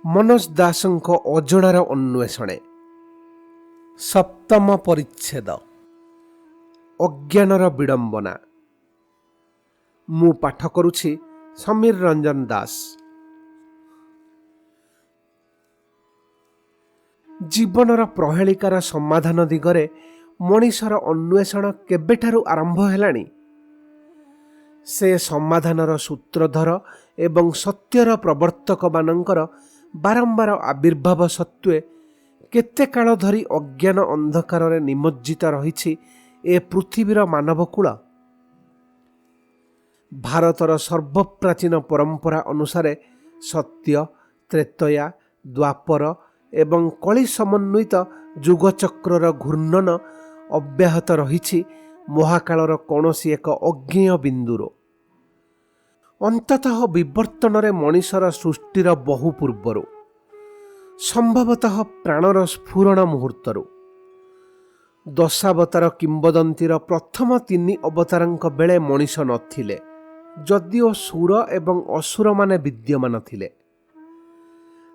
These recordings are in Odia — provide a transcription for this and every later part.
मनोज दासଙ୍କ ଅଜଣାର ଅନ୍ୱେଷଣେ। ସପ୍ତମ ପରିଚ୍ଛେଦ ଅଜ୍ଞାନର ବିଡ଼ମ୍ବନା। ମୁଁ ପାଠ କରୁଛି ସମୀର ରଞ୍ଜନ ଦାସ। ଜୀବନର ପ୍ରହେଳିକାର ସମାଧାନ ଦିଗରେ ମଣିଷର ଅନ୍ୱେଷଣ କେବେଠାରୁ ଆରମ୍ଭ ହେଲାଣି? ସେ ସମାଧାନର ସୂତ୍ରଧର ଏବଂ ସତ୍ୟର ପ୍ରବର୍ତ୍ତକମାନଙ୍କର ବାରମ୍ବାର ଆବିର୍ଭାବ ସତ୍ତ୍ୱେ କେତେ କାଳ ଧରି ଅଜ୍ଞାନ ଅନ୍ଧକାରରେ ନିମଜ୍ଜିତ ରହିଛି ଏ ପୃଥିବୀର ମାନବକୁଳ। ଭାରତର ସର୍ବପ୍ରାଚୀନ ପରମ୍ପରା ଅନୁସାରେ ସତ୍ୟ, ତ୍ରେତୟା, ଦ୍ୱାପର ଏବଂ କଳି ସମନ୍ୱିତ ଯୁଗଚକ୍ରର ଘୂର୍ଣ୍ଣନ ଅବ୍ୟାହତ ରହିଛି ମହାକାଳର କୌଣସି ଏକ ଅଜ୍ଞେୟ ବିନ୍ଦୁରୁ। ଅନ୍ତତଃ ବିବର୍ତ୍ତନରେ ମଣିଷର ସୃଷ୍ଟିର ବହୁ ପୂର୍ବରୁ, ସମ୍ଭବତଃ ପ୍ରାଣର ସ୍ଫୁରଣ ମୁହୂର୍ତ୍ତରୁ। ଦଶାବତାର କିମ୍ବଦନ୍ତୀର ପ୍ରଥମ 3 ଅବତାରଙ୍କ ବେଳେ ମଣିଷ ନଥିଲେ, ଯଦିଓ ସୁର ଏବଂ ଅସୁରମାନେ ବିଦ୍ୟମାନ ଥିଲେ।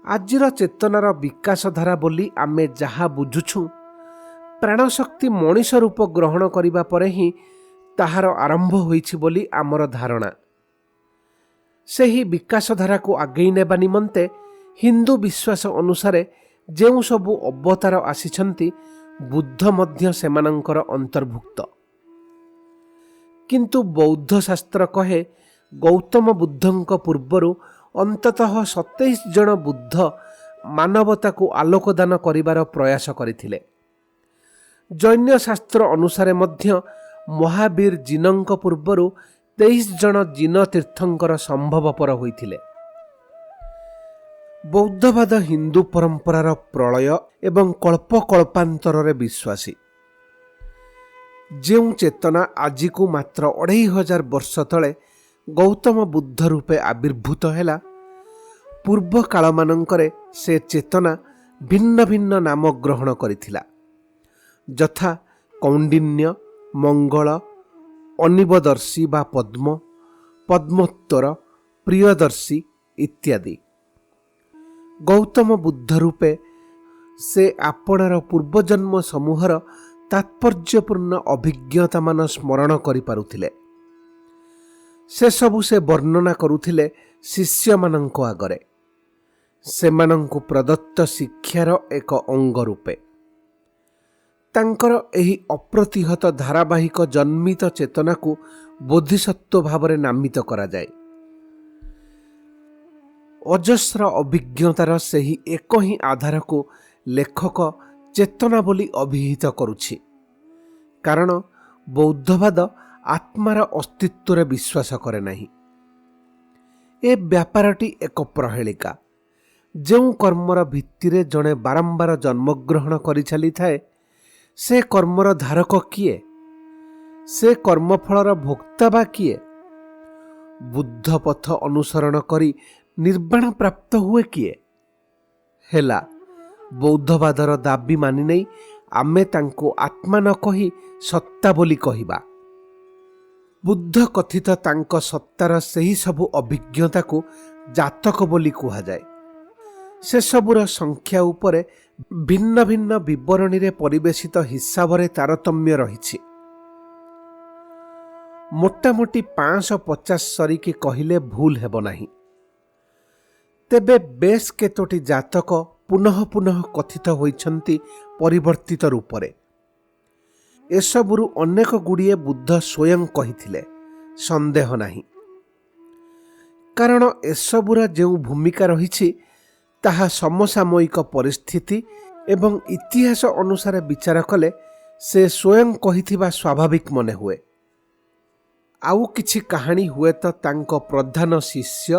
ଆଜିର ଚେତନାର ବିକାଶ ଧାରା ବୋଲି ଆମେ ଯାହା ବୁଝୁଛୁ, ପ୍ରାଣଶକ୍ତି ମଣିଷ ରୂପ ଗ୍ରହଣ କରିବା ପରେ ହିଁ ତାହାର ଆରମ୍ଭ ହୋଇଛି ବୋଲି ଆମର ଧାରଣା। ସେହି ବିକାଶ ଧାରାକୁ ଆଗେଇ ନେବା ନିମନ୍ତେ ହିନ୍ଦୁ ବିଶ୍ୱାସ ଅନୁସାରେ ଯେଉଁ ସବୁ ଅବତାର ଆସିଛନ୍ତି, ବୁଦ୍ଧ ମଧ୍ୟ ସେମାନଙ୍କର ଅନ୍ତର୍ଭୁକ୍ତ। କିନ୍ତୁ ବୌଦ୍ଧ ଶାସ୍ତ୍ର କହେ ଗୌତମ ବୁଦ୍ଧଙ୍କ ପୂର୍ବରୁ ଅନ୍ତତଃ 27 ଜଣ ବୁଦ୍ଧ ମାନବତାକୁ ଆଲୋକଦାନ କରିବାର ପ୍ରୟାସ କରିଥିଲେ। ଜୈନ ଶାସ୍ତ୍ର ଅନୁସାରେ ମଧ୍ୟ ମହାବୀର ଜିନଙ୍କ ପୂର୍ବରୁ 23 ଜଣ ଜିନ ତୀର୍ଥଙ୍କର ସମ୍ଭବପର ହୋଇଥିଲେ। ବୌଦ୍ଧବାଦ ହିନ୍ଦୁ ପରମ୍ପରାର ପ୍ରଳୟ ଏବଂ କଳ୍ପକଳ୍ପାନ୍ତରରେ ବିଶ୍ୱାସୀ। ଯେଉଁ ଚେତନା ଆଜିକୁ ମାତ୍ର 2500 ବର୍ଷ ତଳେ ଗୌତମ ବୁଦ୍ଧ ରୂପେ ଆବିର୍ଭୂତ ହେଲା, ପୂର୍ବ କାଳମାନଙ୍କରେ ସେ ଚେତନା ଭିନ୍ନ ଭିନ୍ନ ନାମ ଗ୍ରହଣ କରିଥିଲା, ଯଥା କୌଣ୍ଡିନ୍ୟ, ମଙ୍ଗଳ, ଅନିବଦର୍ଶୀ ବା ପଦ୍ମ, ପଦ୍ମୋତ୍ତର, ପ୍ରିୟଦର୍ଶୀ ଇତ୍ୟାଦି। ଗୌତମ ବୁଦ୍ଧ ରୂପେ ସେ ଆପଣାର ପୂର୍ବଜନ୍ମ ସମୂହର ତାତ୍ପର୍ଯ୍ୟପୂର୍ଣ୍ଣ ଅଭିଜ୍ଞତାମାନ ସ୍ମରଣ କରିପାରୁଥିଲେ। ସେସବୁ ସେ ବର୍ଣ୍ଣନା କରୁଥିଲେ ଶିଷ୍ୟମାନଙ୍କ ଆଗରେ, ସେମାନଙ୍କୁ ପ୍ରଦତ୍ତ ଶିକ୍ଷାର ଏକ ଅଙ୍ଗ ରୂପେ। ତାଙ୍କର ଏହି ଅପ୍ରତିହତ ଧାରାବାହିକ ଜନ୍ମିତ ଚେତନାକୁ ବୋଧିସତ୍ତ୍ୱ ଭାବରେ ନାମିତ କରାଯାଏ। ଅଜସ୍ର ଅଭିଜ୍ଞତାର ସେହି ଏକ ହିଁ ଆଧାରକୁ ଲେଖକ ଚେତନା ବୋଲି ଅଭିହିତ କରୁଛି, କାରଣ ବୌଦ୍ଧବାଦ ଆତ୍ମାର ଅସ୍ତିତ୍ୱରେ ବିଶ୍ୱାସ କରେ ନାହିଁ। ଏ ବ୍ୟାପାରଟି ଏକ ପ୍ରହେଳିକା। ଯେଉଁ କର୍ମର ଭିତ୍ତିରେ ଜଣେ ବାରମ୍ବାର ଜନ୍ମଗ୍ରହଣ କରି ଚାଲିଥାଏ, ସେ କର୍ମର ଧାରକ କିଏ? ସେ କର୍ମଫଳର ଭୋକ୍ତା ବା କିଏ? ବୁଦ୍ଧ ପଥ ଅନୁସରଣ କରି ନିର୍ବାଣ ପ୍ରାପ୍ତ ହୁଏ କିଏ? ହେଲା, ବୌଦ୍ଧବାଦର ଦାବି ମାନି ନେଇ ଆମେ ତାଙ୍କୁ ଆତ୍ମା ନ କହି ସତ୍ତା ବୋଲି କହିବା। ବୁଦ୍ଧ କଥିତ ତାଙ୍କ ସତ୍ତାର ସେହି ସବୁ ଅଭିଜ୍ଞତାକୁ ଜାତକ ବୋଲି କୁହାଯାଏ। ସେସବୁର ସଂଖ୍ୟା ଉପରେ ଭିନ୍ନ ଭିନ୍ନ ବିବରଣୀରେ ପରିବେଶିତ ହିସାବରେ ତାରତମ୍ୟ ରହିଛି। ମୋଟାମୋଟି 550 ସରିକି କହିଲେ ଭୁଲ ହେବ ନାହିଁ। ତେବେ ବେଶ କେତୋଟି ଜାତକ ପୁନଃ ପୁନଃ କଥିତ ହୋଇଛନ୍ତି ପରିବର୍ତ୍ତିତ ରୂପରେ। ଏସବୁରୁ ଅନେକ ଗୁଡ଼ିଏ ବୁଦ୍ଧ ସ୍ୱୟଂ କହିଥିଲେ, ସନ୍ଦେହ ନାହିଁ। କାରଣ ଏସବୁର ଯେଉଁ ଭୂମିକା ରହିଛି, ତାହା ସମସାମୟିକ ପରିସ୍ଥିତି ଏବଂ ଇତିହାସ ଅନୁସାରେ ବିଚାର କଲେ ସେ ସ୍ୱୟଂ କହିଥିବା ସ୍ୱାଭାବିକ ମନେ ହୁଏ। ଆଉ କିଛି କାହାଣୀ ହୁଏତ ତାଙ୍କ ପ୍ରଧାନ ଶିଷ୍ୟ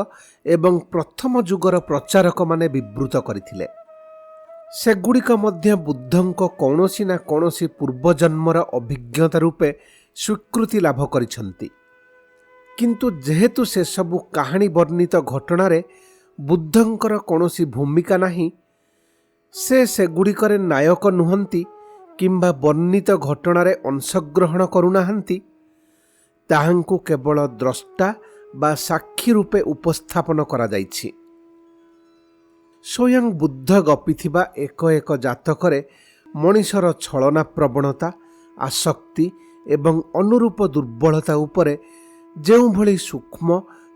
ଏବଂ ପ୍ରଥମ ଯୁଗର ପ୍ରଚାରକମାନେ ବିବୃତ କରିଥିଲେ। ସେଗୁଡ଼ିକ ମଧ୍ୟ ବୁଦ୍ଧଙ୍କ କୌଣସି ନା କୌଣସି ପୂର୍ବଜନ୍ମର ଅଭିଜ୍ଞତା ରୂପେ ସ୍ୱୀକୃତି ଲାଭ କରିଛନ୍ତି। କିନ୍ତୁ ଯେହେତୁ ସେସବୁ କାହାଣୀ ବର୍ଣ୍ଣିତ ଘଟଣାରେ ବୁଦ୍ଧଙ୍କର କୌଣସି ଭୂମିକା ନାହିଁ, ସେ ସେଗୁଡ଼ିକରେ ନାୟକ ନୁହନ୍ତି କିମ୍ବା ବର୍ଣ୍ଣିତ ଘଟଣାରେ ଅଂଶଗ୍ରହଣ କରୁନାହାନ୍ତି, ତାହାଙ୍କୁ କେବଳ ଦ୍ରଷ୍ଟା ବା ସାକ୍ଷୀ ରୂପେ ଉପସ୍ଥାପନ କରାଯାଇଛି। ସ୍ୱୟଂ ବୁଦ୍ଧ ଗପିଥିବା ଏକ ଏକ ଜାତକରେ ମଣିଷର ଛଳନା ପ୍ରବଣତା, ଆସକ୍ତି ଏବଂ ଅନୁରୂପ ଦୁର୍ବଳତା ଉପରେ ଯେଉଁଭଳି ସୂକ୍ଷ୍ମ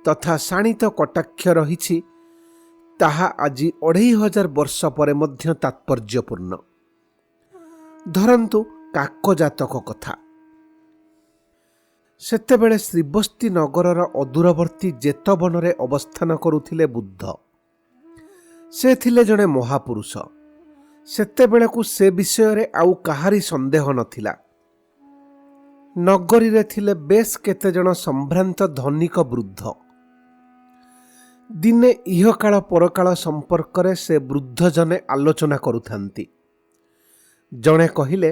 ତଥା ଶାଣିତ କଟାକ୍ଷ ରହିଛି, ତାହା ଆଜି 2500 ବର୍ଷ ପରେ ମଧ୍ୟ ତାତ୍ପର୍ଯ୍ୟପୂର୍ଣ୍ଣ। ଧରନ୍ତୁ କାକ ଜାତକ କଥା। ସେତେବେଳେ ଶ୍ରୀବସ୍ତି ନଗରର ଅଦୂରବର୍ତ୍ତୀ ଜେତବନରେ ଅବସ୍ଥାନ କରୁଥିଲେ ବୁଦ୍ଧ। ସେ ଥିଲେ ଜଣେ ମହାପୁରୁଷ। ସେତେବେଳକୁ ସେ ବିଷୟରେ ଆଉ କାହାରି ସନ୍ଦେହ ନଥିଲା। ନଗରୀରେ ଥିଲେ ବେଶ୍ କେତେଜଣ ସମ୍ଭ୍ରାନ୍ତ ଧନିକ ବୃଦ୍ଧ। ଦିନେ ଇହକାଳ ପରକାଳ ସମ୍ପର୍କରେ ସେ ବୃଦ୍ଧ ଜନେ ଆଲୋଚନା କରୁଥାନ୍ତି। ଜଣେ କହିଲେ,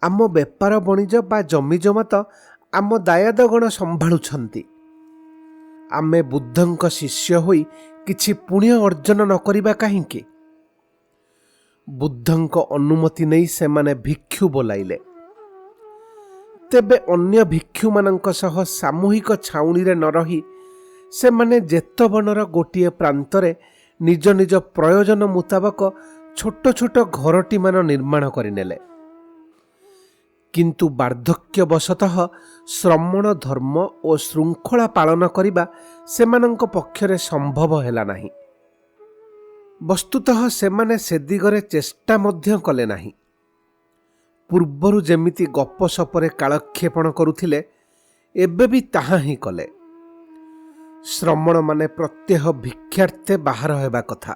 ଆମ ବେପାର ବଣିଜ ବା ଜମିଜମା ତ ଆମ ଦାୟାଦଗଣ ସମ୍ଭାଳୁଛନ୍ତି। ଆମେ ବୁଦ୍ଧଙ୍କ ଶିଷ୍ୟ ହୋଇ କିଛି ପୁଣ୍ୟ ଅର୍ଜନ ନ କରିବା କାହିଁକି? ବୁଦ୍ଧଙ୍କ ଅନୁମତି ନେଇ ସେମାନେ ଭିକ୍ଷୁ ବୋଲାଇଲେ। ତେବେ ଅନ୍ୟ ଭିକ୍ଷୁମାନଙ୍କ ସହ ସାମୂହିକ ଛାଉଣୀରେ ନ ରହି ସେମାନେ ଜେତବନର ଗୋଟିଏ ପ୍ରାନ୍ତରେ ନିଜ ନିଜ ପ୍ରୟୋଜନ ମୁତାବକ ଛୋଟ ଛୋଟ ଘରଟିମାନ ନିର୍ମାଣ କରିନେଲେ। କିନ୍ତୁ ବାର୍ଦ୍ଧକ୍ୟବଶତଃ ଶ୍ରମଣ ଧର୍ମ ଓ ଶୃଙ୍ଖଳା ପାଳନ କରିବା ସେମାନଙ୍କ ପକ୍ଷରେ ସମ୍ଭବ ହେଲା ନାହିଁ। ବସ୍ତୁତଃ ସେମାନେ ସେ ଦିଗରେ ଚେଷ୍ଟା ମଧ୍ୟ କଲେ ନାହିଁ। ପୂର୍ବରୁ ଯେମିତି ଗପସପରେ କାଳକ୍ଷେପଣ କରୁଥିଲେ, ଏବେ ବି ତାହା ହିଁ କଲେ। ଶ୍ରମଣମାନେ ପ୍ରତ୍ୟହ ଭିକ୍ଷାର୍ଥେ ବାହାର ହେବା କଥା।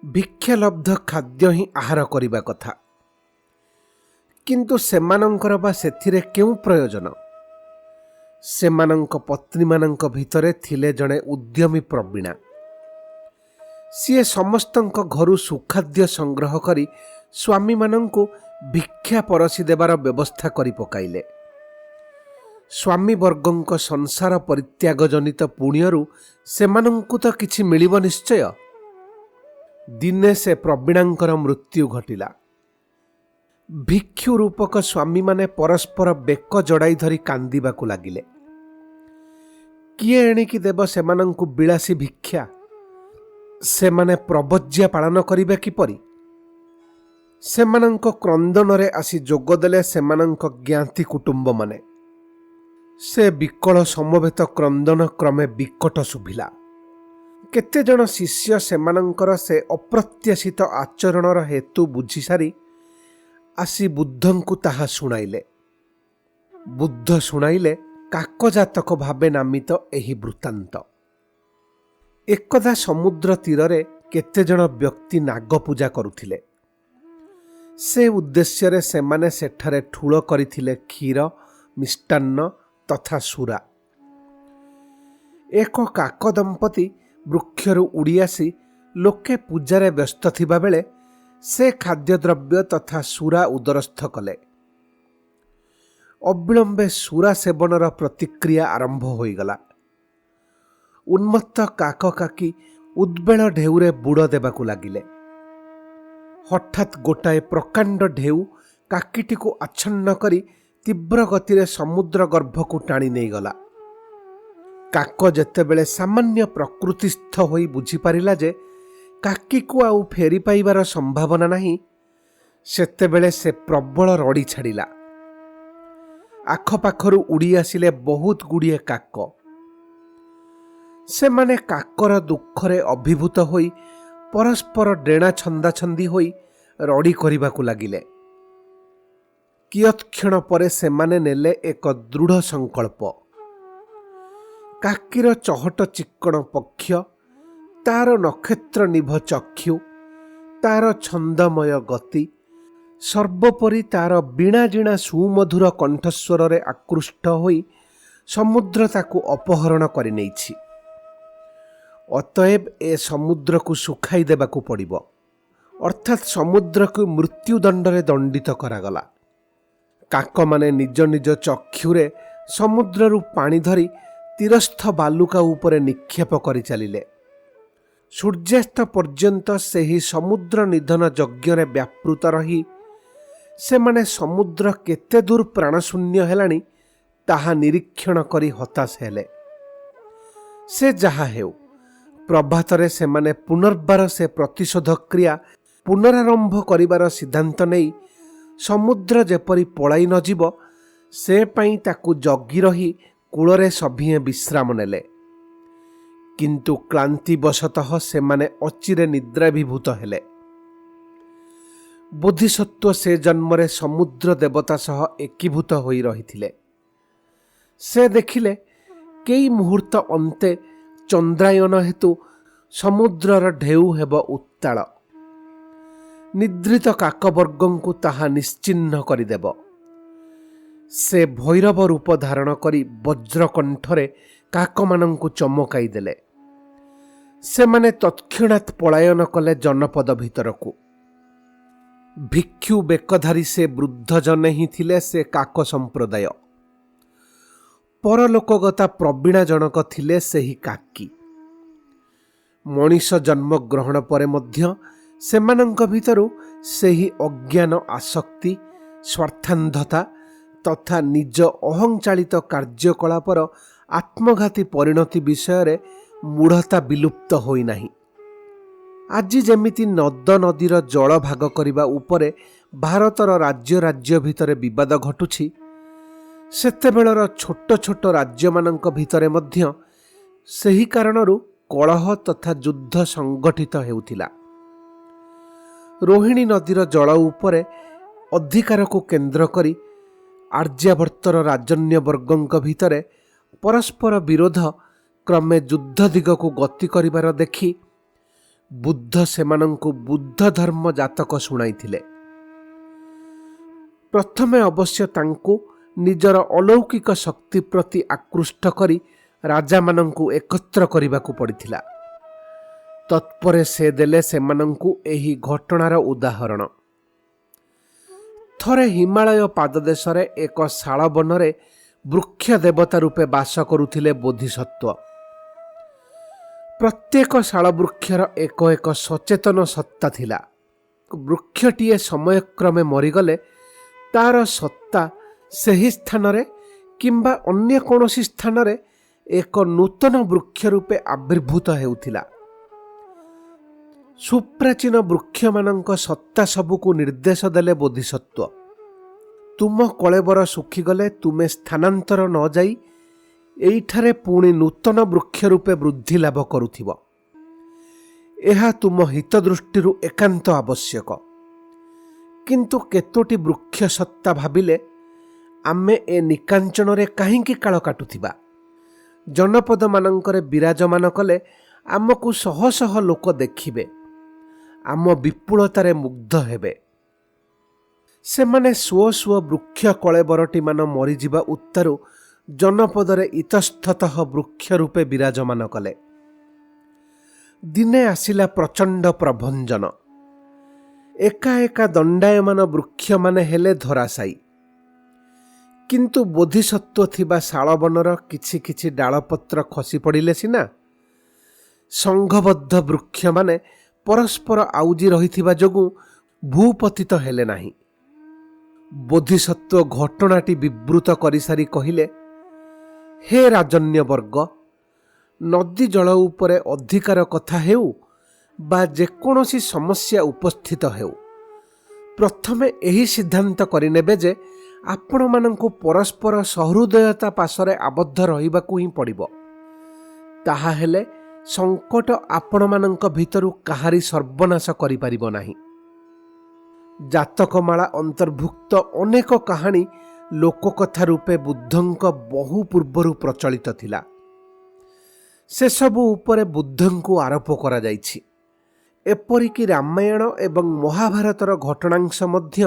ଭିକ୍ଷାଲବ୍ଧ ଖାଦ୍ୟ ହିଁ ଆହାର କରିବା କଥା। କିନ୍ତୁ ସେମାନଙ୍କର ବା ସେଥିରେ କେଉଁ ପ୍ରୟୋଜନ? ସେମାନଙ୍କ ପତ୍ନୀମାନଙ୍କ ଭିତରେ ଥିଲେ ଜଣେ ଉଦ୍ୟମୀ ପ୍ରବୀଣା। ସିଏ ସମସ୍ତଙ୍କ ଘରୁ ସୁଖାଦ୍ୟ ସଂଗ୍ରହ କରି ସ୍ୱାମୀମାନଙ୍କୁ ଭିକ୍ଷା ପରସି ଦେବାର ବ୍ୟବସ୍ଥା କରି ପକାଇଲେ। ସ୍ୱାମୀବର୍ଗଙ୍କ ସଂସାର ପରିତ୍ୟାଗ ଜନିତ ପୁଣ୍ୟରୁ ସେମାନଙ୍କୁ ତ କିଛି ମିଳିବ ନିଶ୍ଚୟ। ଦିନେ ସେ ପ୍ରବୀଣାଙ୍କର ମୃତ୍ୟୁ ଘଟିଲା। ଭିକ୍ଷୁ ରୂପକ ସ୍ୱାମୀମାନେ ପରସ୍ପର ବେକ ଜଡ଼ାଇ ଧରି କାନ୍ଦିବାକୁ ଲାଗିଲେ। କିଏ ଏଣିକି ଦେବ ସେମାନଙ୍କୁ ବିଳାସୀ ଭିକ୍ଷା? ସେମାନେ ପ୍ରବଜ୍ୟା ପାଳନ କରିବେ କିପରି? ସେମାନଙ୍କ କ୍ରନ୍ଦନରେ ଆସି ଯୋଗଦେଲେ ସେମାନଙ୍କ ଜ୍ଞାତି କୁଟୁମ୍ବମାନେ। ସେ ବିକଳ ସମବେତ କ୍ରନ୍ଦନ କ୍ରମେ ବିକଟ ଶୁଭିଲା। କେତେଜଣ ଶିଷ୍ୟ ସେମାନଙ୍କର ସେ ଅପ୍ରତ୍ୟାଶିତ ଆଚରଣର ହେତୁ ବୁଝିସାରି ଆସି ବୁଦ୍ଧଙ୍କୁ ତାହା ଶୁଣାଇଲେ। ବୁଦ୍ଧ ଶୁଣାଇଲେ କାକଜାତକ ଭାବେ ନାମିତ ଏହି ବୃତ୍ତାନ୍ତ। ଏକଦା ସମୁଦ୍ର ତୀରରେ କେତେଜଣ ବ୍ୟକ୍ତି ନାଗ ପୂଜା କରୁଥିଲେ। ସେ ଉଦ୍ଦେଶ୍ୟରେ ସେମାନେ ସେଠାରେ ଠୁଳ କରିଥିଲେ କ୍ଷୀର, ମିଷ୍ଟାନ୍ନ ତଥା ସୁରା। ଏକ କାକ ଦମ୍ପତି ବୃକ୍ଷରୁ ଉଡ଼ି ଆସି ଲୋକେ ପୂଜାରେ ବ୍ୟସ୍ତ ଥିବାବେଳେ ସେ ଖାଦ୍ୟଦ୍ରବ୍ୟ ତଥା ସୁରା ଉଦରସ୍ଥ କଲେ। ଅବିଳମ୍ବେ ସୁରା ସେବନର ପ୍ରତିକ୍ରିୟା ଆରମ୍ଭ ହୋଇଗଲା। ଉନ୍ମତ୍ତ କାକ କାକି ଉଦ୍ବେଳ ଢେଉରେ ବୁଡ଼ ଦେବାକୁ ଲାଗିଲେ। ହଠାତ୍ ଗୋଟାଏ ପ୍ରକାଣ୍ଡ ଢେଉ କାକିଟିକୁ ଆଚ୍ଛନ୍ନ କରି ତୀବ୍ର ଗତିରେ ସମୁଦ୍ର ଗର୍ଭକୁ ଟାଣି ନେଇଗଲା। କାକ ଯେତେବେଳେ ସାମାନ୍ୟ ପ୍ରକୃତିସ୍ଥ ହୋଇ ବୁଝିପାରିଲା ଯେ କାକିକୁ ଆଉ ଫେରି ପାଇବାର ସମ୍ଭାବନା ନାହିଁ, ସେତେବେଳେ ସେ ପ୍ରବଳ ରଡ଼ି ଛାଡ଼ିଲା। ଆଖପାଖରୁ ଉଡ଼ି ଆସିଲେ ବହୁତ ଗୁଡ଼ିଏ କାକ। ସେମାନେ କାକର ଦୁଃଖରେ ଅଭିଭୂତ ହୋଇ ପରସ୍ପର ଡେଣା ଛନ୍ଦାଛନ୍ଦି ହୋଇ ରଡ଼ି କରିବାକୁ ଲାଗିଲେ। କିୟତ୍କ୍ଷଣ ପରେ ସେମାନେ ନେଲେ ଏକ ଦୃଢ଼ ସଂକଳ୍ପ। କାକିର ଚହଟ ଚିକ୍କଣ ପକ୍ଷ, ତାର ନକ୍ଷତ୍ର ନିଭ ଚକ୍ଷୁ, ତାର ଛନ୍ଦମୟ ଗତି, ସର୍ବୋପରି ତାର ବୀଣାଜିଣା ସୁମଧୁର କଣ୍ଠସ୍ୱରରେ ଆକୃଷ୍ଟ ହୋଇ ସମୁଦ୍ର ତାକୁ ଅପହରଣ କରିନେଇଛି। ଅତଏବ ଏ ସମୁଦ୍ରକୁ ଶୁଖାଇ ଦେବାକୁ ପଡ଼ିବ, ଅର୍ଥାତ୍ ସମୁଦ୍ରକୁ ମୃତ୍ୟୁଦଣ୍ଡରେ ଦଣ୍ଡିତ କରାଗଲା। କାକମାନେ ନିଜ ନିଜ ଚକ୍ଷୁରେ ସମୁଦ୍ରରୁ ପାଣି ଧରି ତୀରସ୍ଥ ବାଲୁକା ଉପରେ ନିକ୍ଷେପ କରି ଚାଲିଲେ। ସୂର୍ଯ୍ୟାସ୍ତ ପର୍ଯ୍ୟନ୍ତ ସେହି ସମୁଦ୍ର ନିଧନ ଯଜ୍ଞରେ ବ୍ୟାପୃତ ରହି ସେମାନେ ସମୁଦ୍ର କେତେ ଦୂର ପ୍ରାଣଶୂନ୍ୟ ହେଲାଣି ତାହା ନିରୀକ୍ଷଣ କରି ହତାଶ ହେଲେ। ସେ ଯାହା ହେଉ, ପ୍ରଭାତରେ ସେମାନେ ପୁନର୍ବାର ସେ ପ୍ରତିଶୋଧ କ୍ରିୟା ପୁନରାରମ୍ଭ କରିବାର ସିଦ୍ଧାନ୍ତ ନେଇ ସମୁଦ୍ର ଯେପରି ପଳାଇ ନଯିବ ସେ ପାଇଁ ତାକୁ ଜଗି ରହି କୂଳରେ ସଭିଏଁ ବିଶ୍ରାମ ନେଲେ। କିନ୍ତୁ କ୍ଳାନ୍ତିବଶତଃ ସେମାନେ ଅଚିରେ ନିଦ୍ରାଭିଭୂତ ହେଲେ। ବୋଧିସତ୍ତ୍ୱ ସେ ଜନ୍ମରେ ସମୁଦ୍ର ଦେବତା ସହ ଏକୀଭୂତ ହୋଇ ରହିଥିଲେ। ସେ ଦେଖିଲେ କେଇ ମୁହୂର୍ତ୍ତ ଅନ୍ତେ ଚନ୍ଦ୍ରାୟନ ହେତୁ ସମୁଦ୍ରର ଢେଉ ହେବ ଉତ୍ତାଳ। ନିଦ୍ରିତ କାକବର୍ଗଙ୍କୁ ତାହା ନିଶ୍ଚିହ୍ନ କରିଦେବ। ସେ ଭୈରବ ରୂପ ଧାରଣ କରି ବଜ୍ରକଣ୍ଠରେ କାକମାନଙ୍କୁ ଚମକାଇ ଦେଲେ। ସେମାନେ ତତ୍କ୍ଷଣାତ୍ ପଳାୟନ କଲେ ଜନପଦ ଭିତରକୁ। ଭିକ୍ଷୁ ବେକଧାରୀ ସେ ବୃଦ୍ଧ ଜନେ ହିଁ ଥିଲେ ସେ କାକ ସମ୍ପ୍ରଦାୟ। ପରଲୋକଗତା ପ୍ରବୀଣା ଜଣକ ଥିଲେ ସେହି କାକି। ମଣିଷ ଜନ୍ମ ଗ୍ରହଣ ପରେ ମଧ୍ୟ ସେମାନଙ୍କ ଭିତରୁ ସେହି ଅଜ୍ଞାନ ଆସକ୍ତି, ସ୍ୱାର୍ଥାନ୍ଧତା ତଥା ନିଜ ଅହଂଚାଳିତ କାର୍ଯ୍ୟକଳାପର ଆତ୍ମଘାତୀ ପରିଣତି ବିଷୟରେ ମୂଢ଼ତା ବିଲୁପ୍ତ ହୋଇନାହିଁ। ଆଜି ଯେମିତି ନଦ ନଦୀର ଜଳ ଭାଗ କରିବା ଉପରେ ଭାରତର ରାଜ୍ୟ ରାଜ୍ୟ ଭିତରେ ବିବାଦ ଘଟୁଛି, ସେତେବେଳର ଛୋଟ ଛୋଟ ରାଜ୍ୟମାନଙ୍କ ଭିତରେ ମଧ୍ୟ ସେହି କାରଣରୁ କଳହ ତଥା ଯୁଦ୍ଧ ସଂଗଠିତ ହେଉଥିଲା। ରୋହିଣୀ ନଦୀର ଜଳ ଉପରେ ଅଧିକାରକୁ କେନ୍ଦ୍ର କରି ଆର୍ଯ୍ୟାବର୍ତ୍ତର ରାଜନ୍ୟବର୍ଗଙ୍କ ଭିତରେ ପରସ୍ପର ବିରୋଧ କ୍ରମେ ଯୁଦ୍ଧ ଦିଗକୁ ଗତି କରିବାର ଦେଖି ବୁଦ୍ଧ ସେମାନଙ୍କୁ ବୁଦ୍ଧ ଧର୍ମ ଜାତକ ଶୁଣାଇଥିଲେ। ପ୍ରଥମେ ଅବଶ୍ୟ ତାଙ୍କୁ ନିଜର ଅଲୌକିକ ଶକ୍ତି ପ୍ରତି ଆକୃଷ୍ଟ କରି ରାଜାମାନଙ୍କୁ ଏକତ୍ର କରିବାକୁ ପଡ଼ିଥିଲା। ତତ୍ପରେ ସେ ଦେଲେ ସେମାନଙ୍କୁ ଏହି ଘଟଣାର ଉଦାହରଣ। ଥରେ ହିମାଳୟ ପାଦଦେଶରେ ଏକ ଶାଳବନରେ ବୃକ୍ଷ ଦେବତା ରୂପେ ବାସ କରୁଥିଲେ ବୋଧିସତ୍ତ୍ୱ। ପ୍ରତ୍ୟେକ ଶାଳବୃକ୍ଷର ଏକ ଏକ ସଚେତନ ସତ୍ତା ଥିଲା। ବୃକ୍ଷଟିଏ ସମୟକ୍ରମେ ମରିଗଲେ ତାର ସତ୍ତା ସେହି ସ୍ଥାନରେ କିମ୍ବା ଅନ୍ୟ କୌଣସି ସ୍ଥାନରେ ଏକ ନୂତନ ବୃକ୍ଷ ରୂପେ ଆବିର୍ଭୂତ ହେଉଥିଲା। ସୁପ୍ରାଚୀନ ବୃକ୍ଷମାନଙ୍କ ସତ୍ତା ସବୁକୁ ନିର୍ଦ୍ଦେଶ ଦେଲେ ବୋଧିସତ୍ତ୍ୱ। ତୁମ କଳେବର ଶୁଖିଗଲେ ତୁମେ ସ୍ଥାନାନ୍ତର ନ ଯାଇ ଏଇଠାରେ ପୁଣି ନୂତନ ବୃକ୍ଷ ରୂପେ ବୃଦ୍ଧି ଲାଭ କରୁଥିବ। ଏହା ତୁମ ହିତ ଦୃଷ୍ଟିରୁ ଏକାନ୍ତ ଆବଶ୍ୟକ। କିନ୍ତୁ କେତୋଟି ବୃକ୍ଷ ସତ୍ତା ଭାବିଲେ ଆମେ ଏ ନିକାଞ୍ଚନରେ କାହିଁକି କାଳ କାଟୁଥିବା? ଜନପଦମାନଙ୍କରେ ବିରାଜମାନ କଲେ ଆମକୁ ଶହ ଶହ ଲୋକ ଦେଖିବେ, ଆମ ବିପୁଳତାରେ ମୁଗ୍ଧ ହେବେ। ସେମାନେ ସୁଅ ସୁଅ ବୃକ୍ଷ କଳେବରଟିମାନ ମରିଯିବା ଉତ୍ତାରୁ ଜନପଦରେ ଇତସ୍ତତଃ ବୃକ୍ଷ ରୂପେ ବିରାଜମାନ କଲେ। ଦିନେ ଆସିଲା ପ୍ରଚଣ୍ଡ ପ୍ରଭଞ୍ଜନ। ଏକା ଏକା ଦଣ୍ଡାୟମାନ ବୃକ୍ଷମାନେ ହେଲେ ଧରାଶାୟୀ। କିନ୍ତୁ ବୋଧିସତ୍ତ୍ୱ ଥିବା ଶାଳବନର କିଛି କିଛି ଡାଳପତ୍ର ଖସି ପଡ଼ିଲେ ସିନା ସଂଘବଦ୍ଧ ବୃକ୍ଷମାନେ ପରସ୍ପର ଆଉଜି ରହିଥିବା ଯୋଗୁଁ ଭୂପତିତ ହେଲେ ନାହିଁ। ବୋଧିସତ୍ତ୍ୱ ଘଟଣାଟି ବିବୃତ କରିସାରି କହିଲେ, ହେ ରାଜନ୍ୟବର୍ଗ, ନଦୀ ଜଳ ଉପରେ ଅଧିକାର କଥା ହେଉ ବା ଯେକୌଣସି ସମସ୍ୟା ଉପସ୍ଥିତ ହେଉ, ପ୍ରଥମେ ଏହି ସିଦ୍ଧାନ୍ତ କରିନେବେ ଯେ ଆପଣମାନଙ୍କୁ ପରସ୍ପର ସହୃଦୟତା ପାଶରେ ଆବଦ୍ଧ ରହିବାକୁ ହିଁ ପଡ଼ିବ। ତାହା ହେଲେ ସଙ୍କଟ ଆପଣମାନଙ୍କ ଭିତରୁ କାହାରି ସର୍ବନାଶ କରିପାରିବ ନାହିଁ। ଜାତକମାଳା ଅନ୍ତର୍ଭୁକ୍ତ ଅନେକ କାହାଣୀ ଲୋକକଥା ରୂପେ ବୁଦ୍ଧଙ୍କ ବହୁ ପୂର୍ବରୁ ପ୍ରଚଳିତ ଥିଲା। ସେସବୁ ଉପରେ ବୁଦ୍ଧଙ୍କୁ ଆରୋପ କରାଯାଇଛି। ଏପରିକି ରାମାୟଣ ଏବଂ ମହାଭାରତର ଘଟଣାଂଶ ମଧ୍ୟ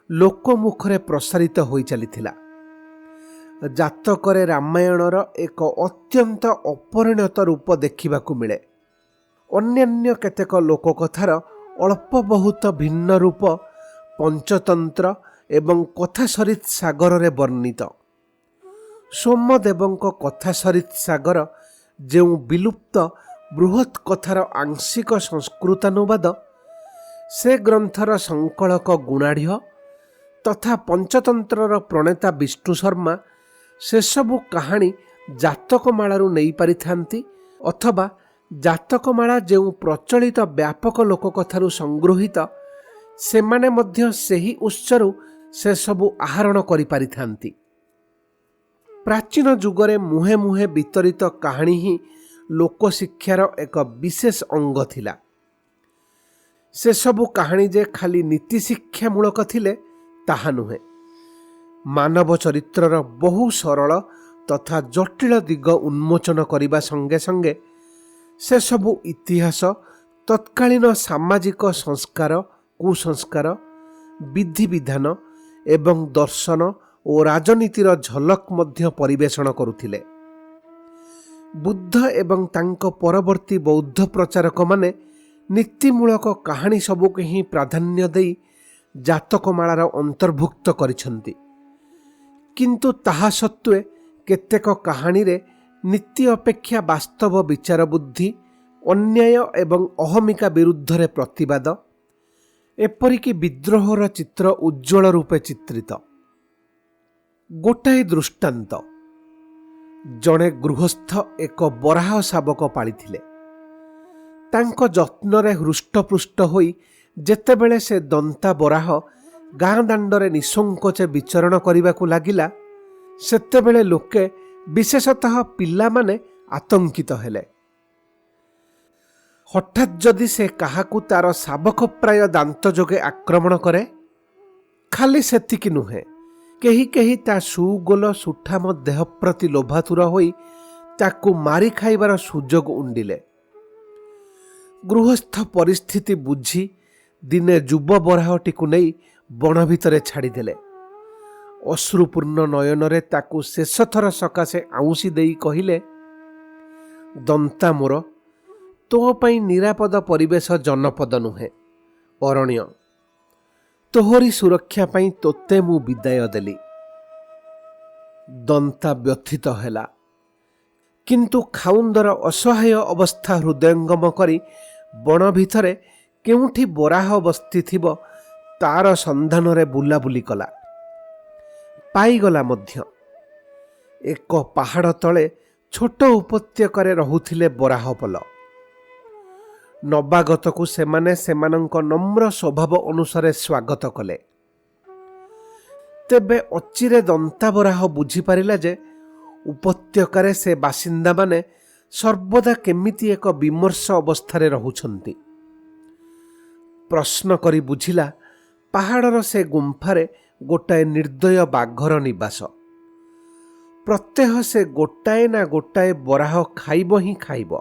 ଲୋକମୁଖରେ ପ୍ରସାରିତ ହୋଇ ଚାଲିଥିଲା। ଜାତକରେ ରାମାୟଣର ଏକ ଅତ୍ୟନ୍ତ ଅପରିଣତ ରୂପ ଦେଖିବାକୁ ମିଳେ। ଅନ୍ୟାନ୍ୟ କେତେକ ଲୋକକଥାର ଅଳ୍ପ ବହୁତ ଭିନ୍ନ ରୂପ ପଞ୍ଚତନ୍ତ୍ର ଏବଂ କଥାସରିତ୍ ସାଗରରେ ବର୍ଣ୍ଣିତ। ସୋମଦେବଙ୍କ କଥାସରିତ୍ ସାଗର ଯେଉଁ ବିଲୁପ୍ତ ବୃହତ୍ କଥାର ଆଂଶିକ ସଂସ୍କୃତାନୁବାଦ, ସେ ଗ୍ରନ୍ଥର ସଂକଳକ ଗୁଣାଢ଼୍ୟ ତଥା ପଞ୍ଚତନ୍ତ୍ରର ପ୍ରଣେତା ବିଷ୍ଣୁ ଶର୍ମା ସେସବୁ କାହାଣୀ ଜାତକମାଳାରୁ ନେଇପାରିଥାନ୍ତି ଅଥବା ଜାତକମାଳା ଯେଉଁ ପ୍ରଚଳିତ ବ୍ୟାପକ ଲୋକକଥାରୁ ସଂଗୃହୀତ, ସେମାନେ ମଧ୍ୟ ସେହି ଉତ୍ସରୁ ସେସବୁ ଆହରଣ କରିପାରିଥାନ୍ତି। ପ୍ରାଚୀନ ଯୁଗରେ ମୁହେଁ ମୁହେଁ ବିତରିତ କାହାଣୀ ହିଁ ଲୋକଶିକ୍ଷାର ଏକ ବିଶେଷ ଅଙ୍ଗ ଥିଲା। ସେସବୁ କାହାଣୀ ଯେ ଖାଲି ନୀତିଶିକ୍ଷାମୂଳକ ଥିଲେ ତାହା ନୁହେଁ। ମାନବ ଚରିତ୍ରର ବହୁ ସରଳ ତଥା ଜଟିଳ ଦିଗ ଉନ୍ମୋଚନ କରିବା ସଙ୍ଗେ ସଙ୍ଗେ ସେସବୁ ଇତିହାସ, ତତ୍କାଳୀନ ସାମାଜିକ ସଂସ୍କାର, କୁସଂସ୍କାର, ବିଧିବିଧାନ ଏବଂ ଦର୍ଶନ ଓ ରାଜନୀତିର ଝଲକ ମଧ୍ୟ ପରିବେଷଣ କରୁଥିଲେ। ବୁଦ୍ଧ ଏବଂ ତାଙ୍କ ପରବର୍ତ୍ତୀ ବୌଦ୍ଧ ପ୍ରଚାରକମାନେ ନୀତିମୂଳକ କାହାଣୀ ସବୁକୁ ହିଁ ପ୍ରାଧାନ୍ୟ ଦେଇ ଜାତକମାଳାର ଅନ୍ତର୍ଭୁକ୍ତ କରିଛନ୍ତି। କିନ୍ତୁ ତାହା ସତ୍ତ୍ୱେ କେତେକ କାହାଣୀରେ ନୀତି ଅପେକ୍ଷା ବାସ୍ତବ ବିଚାର ବୁଦ୍ଧି, ଅନ୍ୟାୟ ଏବଂ ଅହମିକା ବିରୁଦ୍ଧରେ ପ୍ରତିବାଦ, ଏପରିକି ବିଦ୍ରୋହର ଚିତ୍ର ଉଜ୍ଜ୍ୱଳ ରୂପେ ଚିତ୍ରିତ। ଗୋଟାଏ ଦୃଷ୍ଟାନ୍ତ। ଜଣେ ଗୃହସ୍ଥ ଏକ ବରାହ ଶାବକ ପାଳିଥିଲେ। ତାଙ୍କ ଯତ୍ନରେ ହୃଷ୍ଟପୃଷ୍ଟ ହୋଇ ଯେତେବେଳେ ସେ ଦନ୍ତା ବରାହ ଗାଁ ଦାଣ୍ଡରେ ନିଃସଙ୍କୋଚେ ବିଚରଣ କରିବାକୁ ଲାଗିଲା, ସେତେବେଳେ ଲୋକେ, ବିଶେଷତଃ ପିଲାମାନେ ଆତଙ୍କିତ ହେଲେ। ହଠାତ୍ ଯଦି ସେ କାହାକୁ ତାର ଶାବକପ୍ରାୟ ଦାନ୍ତ ଯୋଗେ ଆକ୍ରମଣ କରେ? ଖାଲି ସେତିକି ନୁହେଁ, କେହି କେହି ତା ସୁଗୋଲ ସୁଠାମ ଦେହ ପ୍ରତି ଲୋଭାତୁର ହୋଇ ତାକୁ ମାରି ଖାଇବାର ସୁଯୋଗ ଉଣ୍ଡିଲେ। ଗୃହସ୍ଥ ପରିସ୍ଥିତି ବୁଝି ଦିନେ ଯୁବ ବରାହଟିକୁ ନେଇ ବଣ ଭିତରେ ଛାଡ଼ିଦେଲେ। ଅଶ୍ରୁପୂର୍ଣ୍ଣ ନୟନରେ ତାକୁ ଶେଷଥର ସକାଶେ ଆଉଁସି ଦେଇ କହିଲେ, ଦନ୍ତା ମୋର, ତୋ ପାଇଁ ନିରାପଦ ପରିବେଶ ଜନପଦ ନୁହେଁ, ଅରଣ୍ୟ। ତୋହରି ସୁରକ୍ଷା ପାଇଁ ତୋତେ ମୁଁ ବିଦାୟ ଦେଲି। ଦନ୍ତା ବ୍ୟଥିତ ହେଲା, କିନ୍ତୁ ଖାଉନ୍ଦର ଅସହାୟ ଅବସ୍ଥା ହୃଦୟଙ୍ଗମ କରି ବଣ ଭିତରେ କେଉଁଠି ବରାହ ବସ୍ତି ଥିବ ତାର ସନ୍ଧାନରେ ବୁଲାବୁଲି କଲା। ପାଇଗଲା ମଧ୍ୟ। ଏକ ପାହାଡ଼ ତଳେ ଛୋଟ ଉପତ୍ୟକାରେ ରହୁଥିଲେ ବରାହପଲ। ନବାଗତକୁ ସେମାନେ ସେମାନଙ୍କ ନମ୍ର ସ୍ୱଭାବ ଅନୁସାରେ ସ୍ୱାଗତ କଲେ। ତେବେ ଅଚିରେ ଦନ୍ତାବରାହ ବୁଝିପାରିଲା ଯେ ଉପତ୍ୟକାରେ ସେ ବାସିନ୍ଦାମାନେ ସର୍ବଦା କେମିତି ଏକ ବିମର୍ଷ ଅବସ୍ଥାରେ ରହୁଛନ୍ତି। ପ୍ରଶ୍ନ କରି ବୁଝିଲା, ପାହାଡ଼ର ସେ ଗୁମ୍ଫାରେ ଗୋଟାଏ ନିର୍ଦ୍ଦୟ ବାଘର ନିବାସ। ପ୍ରତ୍ୟହ ସେ ଗୋଟାଏ ନା ଗୋଟାଏ ବରାହ ଖାଇବ ହିଁ ଖାଇବ।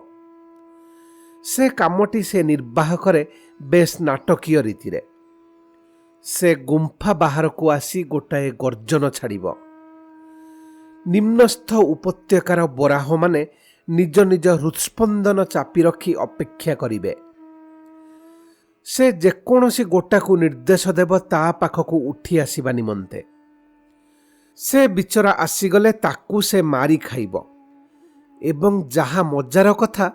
ସେ କାମଟି ସେ ନିର୍ବାହ କରେ ବେଶ୍ ନାଟକୀୟ ରୀତିରେ। ସେ ଗୁମ୍ଫା ବାହାରକୁ ଆସି ଗୋଟାଏ ଗର୍ଜନ ଛାଡ଼ିବ। ନିମ୍ନସ୍ଥ ଉପତ୍ୟକାର ବରାହମାନେ ନିଜ ନିଜ ହୃତ୍ସ୍ପନ୍ଦନ ଚାପି ରଖି ଅପେକ୍ଷା କରିବେ। ସେ ଯେକୌଣସି ଗୋଟାକୁ ନିର୍ଦ୍ଦେଶ ଦେବ ତା ପାଖକୁ ଉଠି ଆସିବା ନିମନ୍ତେ। ସେ ବିଚରା ଆସିଗଲେ ତାକୁ ସେ ମାରି ଖାଇବ ଏବଂ ଯାହା ମଜାର କଥା,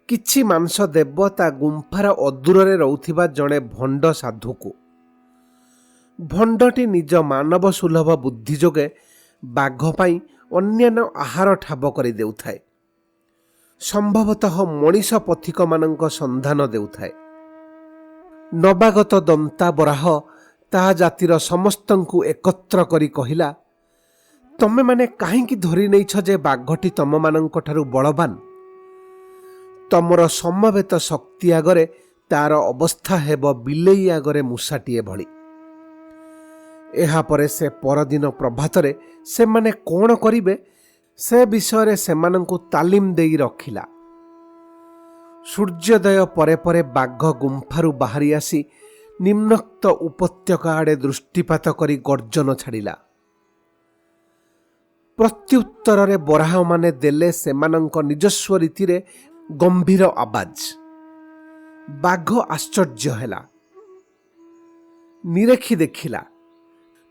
କିଛି ମାଂସ ଦେବ ତା ଗୁମ୍ଫାର ଅଦୂରରେ ରହୁଥିବା ଜଣେ ଭଣ୍ଡ ସାଧୁକୁ। ଭଣ୍ଡଟି ନିଜ ମାନବ ସୁଲଭ ବୁଦ୍ଧି ଯୋଗେ ବାଘ ପାଇଁ ଅନ୍ୟାନ୍ୟ ଆହାର ଠାବ କରି ଦେଉଥାଏ। ସମ୍ଭବତଃ ମଣିଷ ପଥିକମାନଙ୍କ ସନ୍ଧାନ ଦେଉଥାଏ। ନବାଗତ ଦନ୍ତା ବରାହ ତା ଜାତିର ସମସ୍ତଙ୍କୁ ଏକତ୍ର କରି କହିଲା, ତମେମାନେ କାହିଁକି ଧରି ନେଇଛ ଯେ ବାଘଟି ତମମାନଙ୍କଠାରୁ ବଳବାନ? ତମର ସମବେତ ଶକ୍ତି ଆଗରେ ତାର ଅବସ୍ଥା ହେବ ବିଲେଇ ଆଗରେ ମୂଷାଟିଏ ଭଳି। ଏହାପରେ ସେ ପରଦିନ ପ୍ରଭାତରେ ସେମାନେ କ'ଣ କରିବେ ସେ ବିଷୟରେ ସେମାନଙ୍କୁ ତାଲିମ ଦେଇ ରଖିଲା। ସୂର୍ଯ୍ୟୋଦୟ ପରେ ପରେ ବାଘ ଗୁମ୍ଫାରୁ ବାହାରି ଆସି ନିମ୍ନୋକ୍ତ ଉପତ୍ୟକା ଆଡ଼େ ଦୃଷ୍ଟିପାତ କରି ଗର୍ଜନ ଛାଡ଼ିଲା। ପ୍ରତ୍ୟୁତ୍ତରରେ ବରାହମାନେ ଦେଲେ ସେମାନଙ୍କ ନିଜସ୍ୱ ରୀତିରେ ଗମ୍ଭୀର ଆବାଜ। ବାଘ ଆଶ୍ଚର୍ଯ୍ୟ ହେଲା। ନିରେଖି ଦେଖିଲା,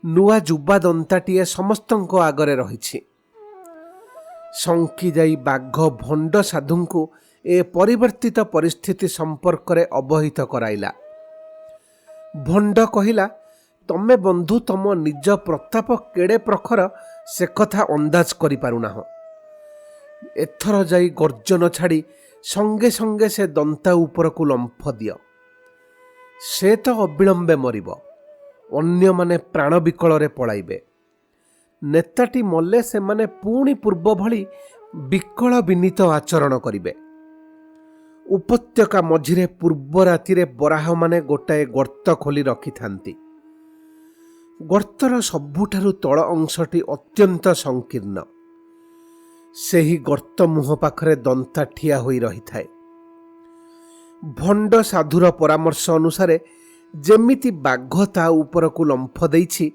ନୂଆ ଯୁବା ଦନ୍ତାଟିଏ ସମସ୍ତଙ୍କ ଆଗରେ ରହିଛି। ଶଙ୍କି ଯାଇ ବାଘ ଭଣ୍ଡ ସାଧୁଙ୍କୁ ଏ ପରିବର୍ତ୍ତିତ ପରିସ୍ଥିତି ସମ୍ପର୍କରେ ଅବହିତ କରାଇଲା। ଭଣ୍ଡ କହିଲା, ତମେ ବନ୍ଧୁ ତମ ନିଜ ପ୍ରତାପ କେଡ଼େ ପ୍ରଖର ସେ କଥା ଅନ୍ଦାଜ କରିପାରୁନାହ। ଏଥର ଯାଇ ଗର୍ଜନ ଛାଡ଼ି ସଙ୍ଗେ ସଙ୍ଗେ ସେ ଦନ୍ତା ଉପରକୁ ଲମ୍ଫ ଦିଅ। ସେ ତ ଅବିଳମ୍ବେ ମରିବ, ଅନ୍ୟମାନେ ପ୍ରାଣ ବିକଳରେ ପଳାଇବେ। ନେତାଟି ମଲେ ସେମାନେ ପୁଣି ପୂର୍ବ ଭଳି ବିକଳ ବିନୀତ ଆଚରଣ କରିବେ। ଉପତ୍ୟକା ମଝିରେ ପୂର୍ବ ରାତିରେ ବରାହମାନେ ଗୋଟାଏ ଗର୍ତ୍ତ ଖୋଲି ରଖିଥାନ୍ତି। ଗର୍ତ୍ତର ସବୁଠାରୁ ତଳ ଅଂଶଟି ଅତ୍ୟନ୍ତ ସଂକୀର୍ଣ୍ଣ। ସେହି ଗର୍ତ୍ତ ମୁହଁ ପାଖରେ ଦନ୍ତା ଠିଆ ହୋଇ ରହିଥାଏ। ଭଣ୍ଡ ସାଧୁର ପରାମର୍ଶ ଅନୁସାରେ ଯେମିତି ବାଘ ତା ଉପରକୁ ଲମ୍ଫ ଦେଇଛି,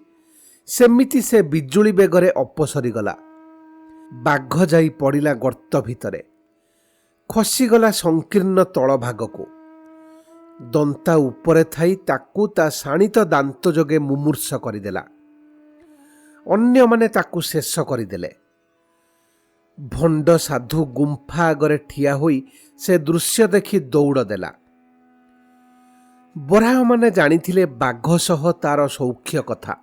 ସେମିତି ସେ ବିଜୁଳି ବେଗରେ ଅପସରିଗଲା। ବାଘ ଯାଇ ପଡ଼ିଲା ଗର୍ତ୍ତ ଭିତରେ, ଖସିଗଲା ସଂକୀର୍ଣ୍ଣ ତଳଭାଗକୁ। ଦନ୍ତା ଉପରେ ଥାଇ ତାକୁ ତା ଶାଣିତ ଦାନ୍ତ ଯୋଗେ ମୁମୂର୍ଷ କରିଦେଲା। ଅନ୍ୟମାନେ ତାକୁ ଶେଷ କରିଦେଲେ। ଭଣ୍ଡ ସାଧୁ ଗୁମ୍ଫା ଆଗରେ ଠିଆ ହୋଇ ସେ ଦୃଶ୍ୟ ଦେଖି ଦୌଡ଼ ଦେଲା। ବରାହମାନେ ଜାଣିଥିଲେ ବାଘ ସହ ତାର ସୌଖ୍ୟ କଥା।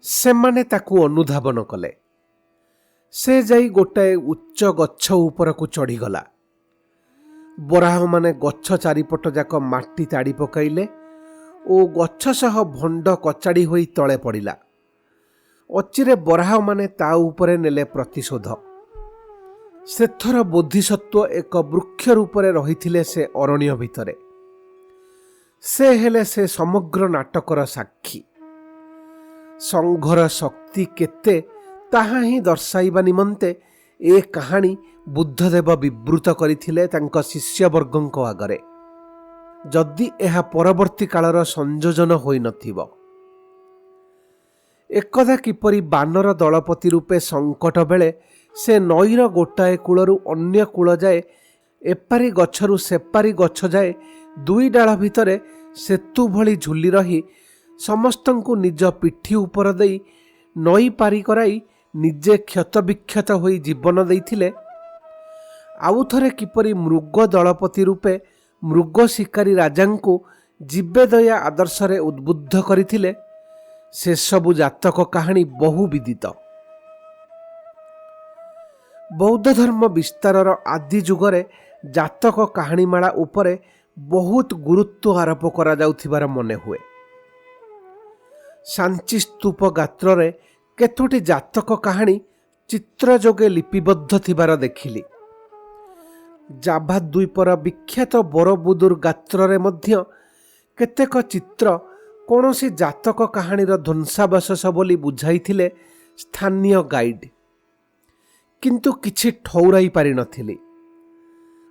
ସେମାନେ ତାକୁ ଅନୁଧାବନ କଲେ। ସେ ଯାଇ ଗୋଟାଏ ଉଚ୍ଚ ଗଛ ଉପରକୁ ଚଢ଼ିଗଲା। ବରାହମାନେ ଗଛ ଚାରିପଟ ଯାକ ମାଟି ତାଡ଼ି ପକାଇଲେ ଓ ଗଛ ସହ ଭଣ୍ଡ କଚାଡ଼ି ହୋଇ ତଳେ ପଡ଼ିଲା। ଅଚିରେ ବରାହମାନେ ତା ଉପରେ ନେଲେ ପ୍ରତିଶୋଧ। ସେଥର ବୋଧିସତ୍ତ୍ୱ ଏକ ବୃକ୍ଷ ରୂପରେ ରହିଥିଲେ ସେ ଅରଣ୍ୟ ଭିତରେ। ସେ ହେଲେ ସେ ସମଗ୍ର ନାଟକର ସାକ୍ଷୀ। ସଂଘର ଶକ୍ତି କେତେ ତାହା ହିଁ ଦର୍ଶାଇବା ନିମନ୍ତେ ଏ କାହାଣୀ ବୁଦ୍ଧଦେବ ବିବୃତ କରିଥିଲେ ତାଙ୍କ ଶିଷ୍ୟବର୍ଗଙ୍କ ଆଗରେ, ଯଦି ଏହା ପରବର୍ତ୍ତୀ କାଳର ସଂଯୋଜନ ହୋଇନଥିବ। ଏକଦା କିପରି ବାନର ଦଳପତି ରୂପେ ସଙ୍କଟ ବେଳେ ସେ ନଈର ଗୋଟାଏ କୂଳରୁ ଅନ୍ୟ କୂଳ ଯାଏ, ଏପାରି ଗଛରୁ ସେପାରି ଗଛ ଯାଏ ଦୁଇ ଡାଳ ଭିତରେ ସେତୁ ଭଳି ଝୁଲି ରହି ସମସ୍ତଙ୍କୁ ନିଜ ପିଠି ଉପର ଦେଇ ନଈ ପାରି କରାଇ ନିଜେ କ୍ଷତବିକ୍ଷତ ହୋଇ ଜୀବନ ଦେଇଥିଲେ, ଆଉ ଥରେ କିପରି ମୃଗ ଦଳପତି ରୂପେ ମୃଗ ଶିକାରୀ ରାଜାଙ୍କୁ ଜୀବେଦୟା ଆଦର୍ଶରେ ଉଦ୍ବୁଦ୍ଧ କରିଥିଲେ, ସେସବୁ ଜାତକ କାହାଣୀ ବହୁ ବିଦିତ। ବୌଦ୍ଧ ଧର୍ମ ବିସ୍ତାରର ଆଦି ଯୁଗରେ ଜାତକ କାହାଣୀମାଳା ଉପରେ ବହୁତ ଗୁରୁତ୍ୱ ଆରୋପ କରାଯାଉଥିବାର ମନେ ହୁଏ। ସାଞ୍ଚି ସ୍ତୂପ ଗାତ୍ରରେ କେତୋଟି ଜାତକ କାହାଣୀ ଚିତ୍ର ଯୋଗେ ଲିପିବଦ୍ଧ ଥିବାର ଦେଖିଲି। ଜାଭା ଦ୍ୱୀପର ବିଖ୍ୟାତ ବରବୁଦୁର ଗାତ୍ରରେ ମଧ୍ୟ କେତେକ ଚିତ୍ର କୌଣସି ଜାତକ କାହାଣୀର ଧ୍ୱଂସାବଶେଷ ବୋଲି ବୁଝାଇଥିଲେ ସ୍ଥାନୀୟ ଗାଇଡ୍, କିନ୍ତୁ କିଛି ଠଉରାଇ ପାରିନଥିଲି।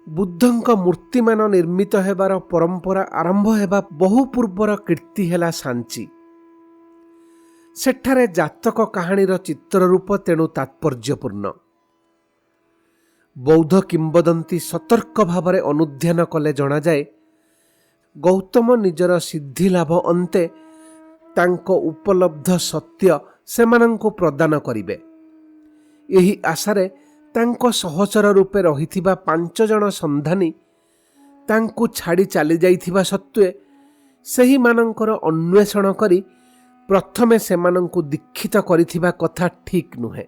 ବୁଦ୍ଧଙ୍କ ମୂର୍ତ୍ତିମାନ ନିର୍ମିତ ହେବାର ପରମ୍ପରା ଆରମ୍ଭ ହେବା ବହୁ ପୂର୍ବର କୀର୍ତ୍ତି ହେଲା ସାଞ୍ଚି। ସେଠାରେ ଜାତକ କାହାଣୀର ଚିତ୍ରରୂପ ତେଣୁ ତାତ୍ପର୍ଯ୍ୟପୂର୍ଣ୍ଣ। ବୌଦ୍ଧ କିମ୍ବଦନ୍ତୀ ସତର୍କ ଭାବରେ ଅନୁଧ୍ୟାନ କଲେ ଜଣାଯାଏ, ଗୌତମ ନିଜର ସିଦ୍ଧିଲାଭ ଅନ୍ତେ ତାଙ୍କ ଉପଲବ୍ଧ ସତ୍ୟ ସେମାନଙ୍କୁ ପ୍ରଦାନ କରିବେ। ଏହି ଆଶାରେ ତାଙ୍କ ସହଚର ରୂପେ ରହିଥିବା 5 ଜଣ ସନ୍ଧାନୀ ତାଙ୍କୁ ଛାଡ଼ି ଚାଲିଯାଇଥିବା ସତ୍ତ୍ୱେ ସେହିମାନଙ୍କର ଅନ୍ୱେଷଣ କରି ପ୍ରଥମେ ସେମାନଙ୍କୁ ଦୀକ୍ଷିତ କରିଥିବା କଥା ଠିକ୍ ନୁହେଁ।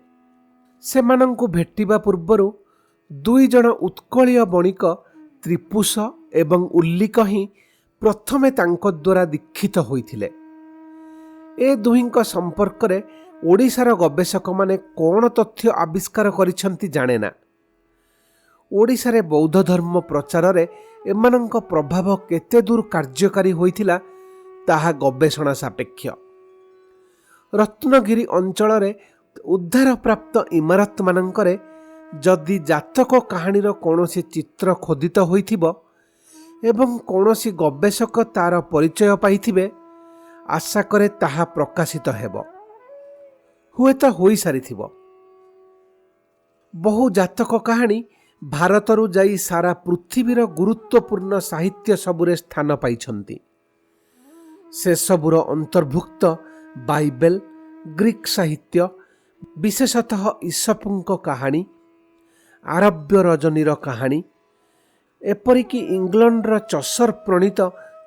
ସେମାନଙ୍କୁ ଭେଟିବା ପୂର୍ବରୁ 2 ଜଣ ଉତ୍କଳୀୟ ବଣିକ ତ୍ରିପୁଷ ଏବଂ ଉଲ୍ଲିକ ହିଁ ପ୍ରଥମେ ତାଙ୍କ ଦ୍ୱାରା ଦୀକ୍ଷିତ ହୋଇଥିଲେ। ଏ ଦୁହିଁଙ୍କ ସମ୍ପର୍କରେ ଓଡ଼ିଶାର ଗବେଷକମାନେ କ'ଣ ତଥ୍ୟ ଆବିଷ୍କାର କରିଛନ୍ତି ଜାଣେନା। ଓଡ଼ିଶାରେ ବୌଦ୍ଧ ଧର୍ମ ପ୍ରଚାରରେ ଏମାନଙ୍କ ପ୍ରଭାବ କେତେ ଦୂର କାର୍ଯ୍ୟକାରୀ ହୋଇଥିଲା ତାହା ଗବେଷଣା ସାପେକ୍ଷ। ରତ୍ନଗିରି ଅଞ୍ଚଳରେ ଉଦ୍ଧାରପ୍ରାପ୍ତ ଇମାରତମାନଙ୍କରେ ଯଦି ଜାତକ କାହାଣୀର କୌଣସି ଚିତ୍ର ଖୋଦିତ ହୋଇଥିବ ଏବଂ କୌଣସି ଗବେଷକ ତାର ପରିଚୟ ପାଇଥିବେ, ଆଶା କରେ ତାହା ପ୍ରକାଶିତ ହେବ। ହୁଏତ ହୋଇସାରିଥିବ। ବହୁ ଜାତକ କାହାଣୀ ଭାରତରୁ ଯାଇ ସାରା ପୃଥିବୀର ଗୁରୁତ୍ୱପୂର୍ଣ୍ଣ ସାହିତ୍ୟ ସବୁରେ ସ୍ଥାନ ପାଇଛନ୍ତି। ସେସବୁର ଅନ୍ତର୍ଭୁକ୍ତ ବାଇବେଲ, ଗ୍ରୀକ୍ ସାହିତ୍ୟ, ବିଶେଷତଃ ଇସପଙ୍କ କାହାଣୀ, ଆରବ୍ୟ ରଜନୀର କାହାଣୀ, ଏପରିକି ଇଂଲଣ୍ଡର ଚସର ପ୍ରଣୀତ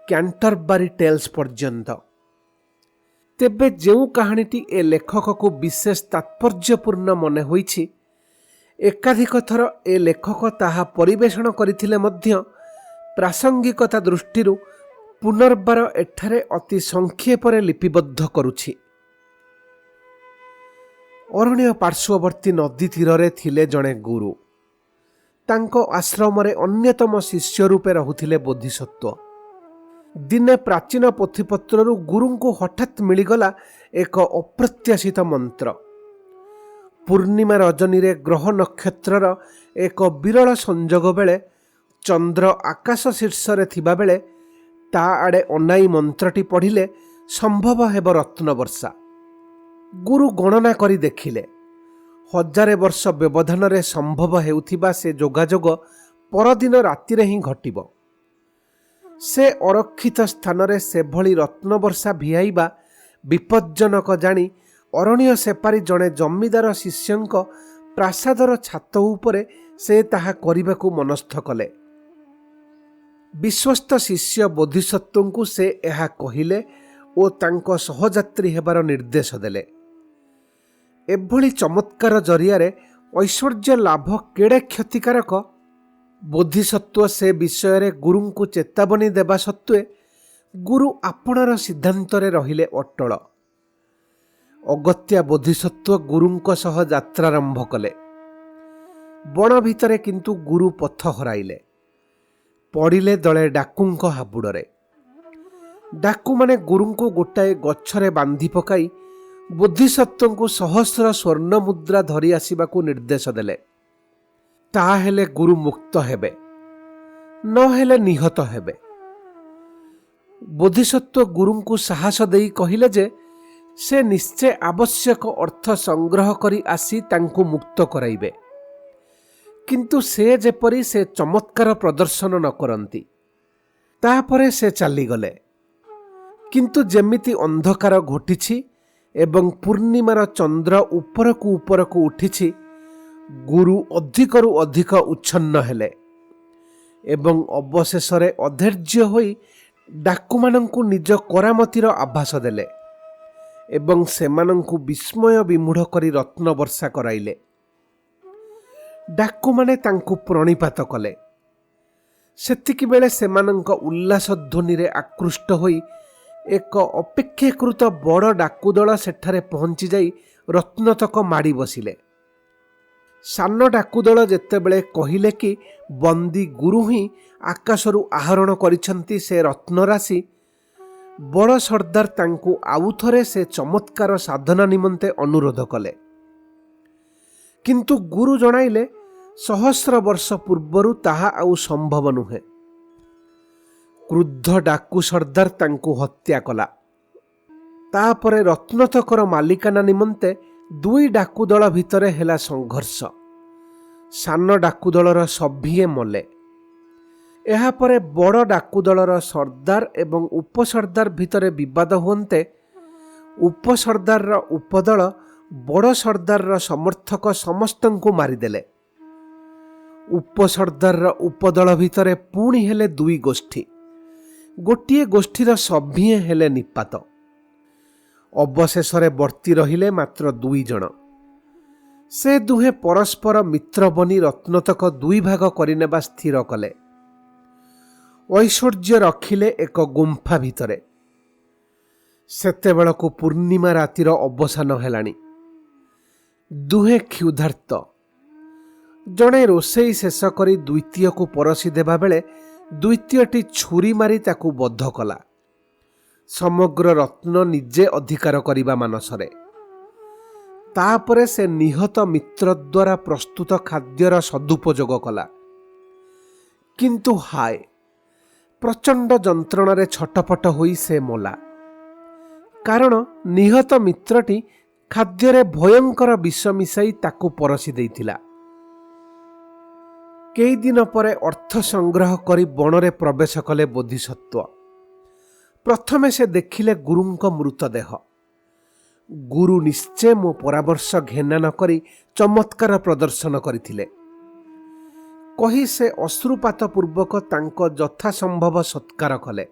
କ୍ୟାଣ୍ଟରବାରି ଟେଲ୍ସ ପର୍ଯ୍ୟନ୍ତ। ତେବେ ଯେଉଁ କାହାଣୀଟି ଏ ଲେଖକକୁ ବିଶେଷ ତାତ୍ପର୍ଯ୍ୟପୂର୍ଣ୍ଣ ମନେ ହୋଇଛି, ଏକାଧିକ ଥର ଏ ଲେଖକ ତାହା ପରିବେଷଣ କରିଥିଲେ ମଧ୍ୟ ପ୍ରାସଙ୍ଗିକତା ଦୃଷ୍ଟିରୁ ପୁନର୍ବାର ଏଠାରେ ଅତି ସଂକ୍ଷେପରେ ଲିପିବଦ୍ଧ କରୁଛି। ଅରଣ୍ୟ ପାର୍ଶ୍ୱବର୍ତ୍ତୀ ନଦୀ ତୀରରେ ଥିଲେ ଜଣେ ଗୁରୁ। ତାଙ୍କ ଆଶ୍ରମରେ ଅନ୍ୟତମ ଶିଷ୍ୟ ରୂପେ ରହୁଥିଲେ ବୋଧିସତ୍ତ୍ୱ। ଦିନେ ପ୍ରାଚୀନ ପୋଥିପତ୍ରରୁ ଗୁରୁଙ୍କୁ ହଠାତ୍ ମିଳିଗଲା ଏକ ଅପ୍ରତ୍ୟାଶିତ ମନ୍ତ୍ର। ପୂର୍ଣ୍ଣିମା ରଜନୀରେ ଗ୍ରହ ନକ୍ଷତ୍ରର ଏକ ବିରଳ ସଂଯୋଗ ବେଳେ ଚନ୍ଦ୍ର ଆକାଶ ଶୀର୍ଷରେ ଥିବାବେଳେ ତା ଆଡ଼େ ଅନାଇ ମନ୍ତ୍ରଟି ପଢ଼ିଲେ ସମ୍ଭବ ହେବ ରତ୍ନବର୍ଷା। ଗୁରୁ ଗଣନା କରି ଦେଖିଲେ 1000 ବର୍ଷ ବ୍ୟବଧାନରେ ସମ୍ଭବ ହେଉଥିବା ସେ ଯୋଗାଯୋଗ ପରଦିନ ରାତିରେ ହିଁ ଘଟିବ। ସେ ଅରକ୍ଷିତ ସ୍ଥାନରେ ସେଭଳି ରତ୍ନବର୍ଷା ଭିଆଇବା ବିପଜ୍ଜନକ ଜାଣି ଅରଣ୍ୟ ସେପାରି ଜଣେ ଜମିଦାର ଶିଷ୍ୟଙ୍କ ପ୍ରାସାଦର ଛାତ ଉପରେ ସେ ତାହା କରିବାକୁ ମନସ୍ଥ କଲେ। ବିଶ୍ୱସ୍ତ ଶିଷ୍ୟ ବୋଧିସତ୍ତ୍ୱଙ୍କୁ ସେ ଏହା କହିଲେ ଓ ତାଙ୍କ ସହଯାତ୍ରୀ ହେବାର ନିର୍ଦ୍ଦେଶ ଦେଲେ। ଏଭଳି ଚମତ୍କାର ଜରିଆରେ ଐଶ୍ୱର୍ଯ୍ୟ ଲାଭ କେଡ଼େ କ୍ଷତିକାରକ ବୋଧିସତ୍ତ୍ୱ ସେ ବିଷୟରେ ଗୁରୁଙ୍କୁ ଚେତାବନୀ ଦେବା ସତ୍ତ୍ୱେ ଗୁରୁ ଆପଣାର ସିଦ୍ଧାନ୍ତରେ ରହିଲେ ଅଟଳ। ଅଗତ୍ୟା ବୋଧିସତ୍ତ୍ୱ ଗୁରୁଙ୍କ ସହ ଯାତ୍ରାରମ୍ଭ କଲେ। ବଣ ଭିତରେ କିନ୍ତୁ ଗୁରୁ ପଥ ହରାଇଲେ। ପଡ଼ିଲେ ଦଳେ ଡାକୁଙ୍କ ହାବୁଡ଼ରେ। ଡାକୁମାନେ ଗୁରୁଙ୍କୁ ଗୋଟାଏ ଗଛରେ ବାନ୍ଧି ପକାଇ ବୋଧିସତ୍ତ୍ୱଙ୍କୁ ସହସ୍ର ସ୍ୱର୍ଣ୍ଣ ମୁଦ୍ରା ଧରି ଆସିବାକୁ ନିର୍ଦ୍ଦେଶ ଦେଲେ। ତାହେଲେ ଗୁରୁ ମୁକ୍ତ ହେବେ, ନହେଲେ ନିହତ ହେବେ। ବୋଧିସତ୍ତ୍ୱ ଗୁରୁଙ୍କୁ ସାହସ ଦେଇ କହିଲେ ଯେ ସେ ନିଶ୍ଚୟ ଆବଶ୍ୟକ ଅର୍ଥ ସଂଗ୍ରହ କରି ଆସି ତାଙ୍କୁ ମୁକ୍ତ କରାଇବେ, କିନ୍ତୁ ସେ ଯେପରି ସେ ଚମତ୍କାର ପ୍ରଦର୍ଶନ ନ କରନ୍ତି। ତାପରେ ସେ ଚାଲିଗଲେ। କିନ୍ତୁ ଯେମିତି ଅନ୍ଧକାର ଘୋଟିଛି ଏବଂ ପୂର୍ଣ୍ଣିମାର ଚନ୍ଦ୍ର ଉପରକୁ ଉପରକୁ ଉଠିଛି, ଗୁରୁ ଅଧିକରୁ ଅଧିକ ଉଚ୍ଛନ୍ନ ହେଲେ ଏବଂ ଅବଶେଷରେ ଅଧୈର୍ଯ୍ୟ ହୋଇ ଡାକୁମାନଙ୍କୁ ନିଜ କରାମତିର ଆଭାସ ଦେଲେ ଏବଂ ସେମାନଙ୍କୁ ବିସ୍ମୟ ବିମୂଢ଼ କରି ରତ୍ନବର୍ଷା କରାଇଲେ। ଡାକୁମାନେ ତାଙ୍କୁ ପ୍ରଣିପାତ କଲେ। ସେତିକିବେଳେ ସେମାନଙ୍କ ଉଲ୍ଲାସ ଧ୍ୱନିରେ ଆକୃଷ୍ଟ ହୋଇ ଏକ ଅପେକ୍ଷାକୃତ ବଡ଼ ଡାକୁଦଳ ସେଠାରେ ପହଞ୍ଚି ଯାଇ ରତ୍ନତକ ମାଡ଼ି ବସିଲେ। ସାନ ଡାକୁଦଳ ଯେତେବେଳେ କହିଲେ କି ବନ୍ଦୀ ଗୁରୁ ହିଁ ଆକାଶରୁ ଆହରଣ କରିଛନ୍ତି ସେ ରତ୍ନରାଶି, ବଡ଼ ସର୍ଦ୍ଦାର ତାଙ୍କୁ ଆଉଥରେ ସେ ଚମତ୍କାର ସାଧନା ନିମନ୍ତେ ଅନୁରୋଧ କଲେ। କିନ୍ତୁ ଗୁରୁ ଜଣାଇଲେ ସହସ୍ର ବର୍ଷ ପୂର୍ବରୁ ତାହା ଆଉ ସମ୍ଭବ ନୁହେଁ। କ୍ରୁଦ୍ଧ ଡାକୁ ସର୍ଦ୍ଦାର ତାଙ୍କୁ ହତ୍ୟା କଲା। ତାପରେ ରତ୍ନତକର ମାଲିକାନା ନିମନ୍ତେ ଦୁଇ ଡାକୁଦଳ ଭିତରେ ହେଲା ସଂଘର୍ଷ। ସାନ ଡାକୁଦଳର ସଭିଏ ମଲେ। ଏହାପରେ ବଡ଼ ଡାକୁଦଳର ସର୍ଦ୍ଦାର ଏବଂ ଉପସର୍ଦ୍ଦାର ଭିତରେ ବିବାଦ ହୁଅନ୍ତେ ଉପସର୍ଦ୍ଦାରର ଉପଦଳ ବଡ଼ ସର୍ଦ୍ଦାରର ସମର୍ଥକ ସମସ୍ତଙ୍କୁ ମାରିଦେଲେ। ଉପସର୍ଦ୍ଦାରର ଉପଦଳ ଭିତରେ ପୁଣି ହେଲେ ଦୁଇ ଗୋଷ୍ଠୀ। ଗୋଟିଏ ଗୋଷ୍ଠୀର ସଭିଏ ହେଲେ ନିପାତ। ଅବଶେଷରେ ବର୍ତ୍ତି ରହିଲେ ମାତ୍ର 2 ଜଣ। ସେ ଦୁହେଁ ପରସ୍ପର ମିତ୍ର ବନି ରତ୍ନତକ 2 ଭାଗ କରିନେବା ସ୍ଥିର କଲେ। ଐଶ୍ୱର୍ଯ୍ୟ ରଖିଲେ ଏକ ଗୁମ୍ଫା ଭିତରେ। ସେତେବେଳକୁ ପୂର୍ଣ୍ଣିମା ରାତିର ଅବସାନ ହେଲାଣି। ଦୁହେଁ କ୍ଷୁଧାର୍ତ। ଜଣେ ରୋଷେଇ ଶେଷ କରି ଦ୍ୱିତୀୟକୁ ପରସି ଦେବା ବେଳେ ଦ୍ୱିତୀୟଟି ଛୁରୀ ମାରି ତାକୁ ବଧ କଲା, ସମଗ୍ର ରତ୍ନ ନିଜେ ଅଧିକାର କରିବା ମାନସରେ। ତାପରେ ସେ ନିହତ ମିତ୍ର ଦ୍ୱାରା ପ୍ରସ୍ତୁତ ଖାଦ୍ୟର ସଦୁପଯୋଗ କଲା। କିନ୍ତୁ ହାୟ, ପ୍ରଚଣ୍ଡ ଯନ୍ତ୍ରଣାରେ ଛଟପଟ ହୋଇ ସେ ମଲା। କାରଣ ନିହତ ମିତ୍ରଟି ଖାଦ୍ୟରେ ଭୟଙ୍କର ବିଷ ମିଶାଇ ତାକୁ ପରସି ଦେଇଥିଲା। କେଇଦିନ ପରେ ଅର୍ଥ ସଂଗ୍ରହ କରି ବଣରେ ପ୍ରବେଶ କଲେ ବୋଧିସତ୍ତ୍ୱ। ପ୍ରଥମେ ସେ ଦେଖିଲେ ଗୁରୁଙ୍କ ମୃତଦେହ। ଗୁରୁ ନିଶ୍ଚୟ ମୋ ପରାମର୍ଶ ଘେନା ନ କରି ଚମତ୍କାର ପ୍ରଦର୍ଶନ କରିଥିଲେ କହି ସେ ଅଶ୍ରୁପାତ ପୂର୍ବକ ତାଙ୍କ ଯଥାସମ୍ଭବ ସତ୍କାର କଲେ।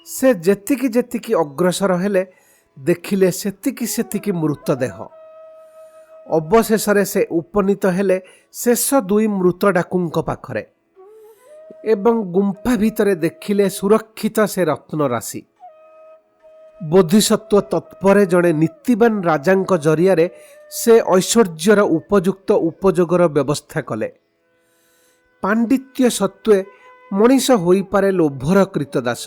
ସେ ଯେତିକି ଯେତିକି ଅଗ୍ରସର ହେଲେ ଦେଖିଲେ ସେତିକି ସେତିକି ମୃତଦେହ। ଅବଶେଷରେ ସେ ଉପନୀତ ହେଲେ ଶେଷ ଦୁଇ ମୃତ ଡାକୁଙ୍କ ପାଖରେ ଏବଂ ଗୁମ୍ଫା ଭିତରେ ଦେଖିଲେ ସୁରକ୍ଷିତ ସେ ରତ୍ନରାଶି। ବୋଧିସତ୍ତ୍ୱ ତତ୍ପରେ ଜଣେ ନୀତିବାନ ରାଜାଙ୍କ ଜରିଆରେ ସେ ଐଶ୍ୱର୍ଯ୍ୟର ଉପଯୁକ୍ତ ଉପଯୋଗର ବ୍ୟବସ୍ଥା କଲେ। ପାଣ୍ଡିତ୍ୟ ସତ୍ତ୍ୱେ ମଣିଷ ହୋଇପାରେ ଲୋଭର କ୍ରୀତଦାସ,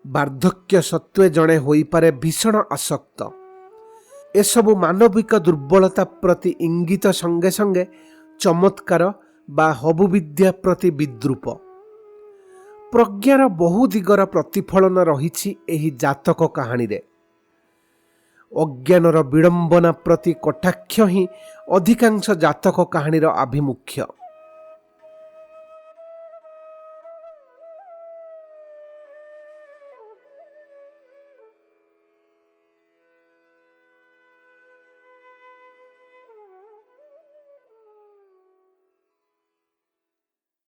ବାର୍ଦ୍ଧକ୍ୟ ସତ୍ତ୍ୱେ ଜଣେ ହୋଇପାରେ ଭୀଷଣ ଆସକ୍ତ। ଏସବୁ ମାନବିକ ଦୁର୍ବଳତା ପ୍ରତି ଇଙ୍ଗିତ ସଙ୍ଗେ ସଙ୍ଗେ ଚମତ୍କାର ବା ହବୁବିଦ୍ୟା ପ୍ରତି ବିଦ୍ରୂପ। ପ୍ରଜ୍ଞାର ବହୁ ଦିଗର ପ୍ରତିଫଳନ ରହିଛି ଏହି ଜାତକ କାହାଣୀରେ। ଅଜ୍ଞାନର ବିଡ଼ମ୍ବନା ପ୍ରତି କଟାକ୍ଷ ହିଁ ଅଧିକାଂଶ ଜାତକ କାହାଣୀର ଆଭିମୁଖ୍ୟ।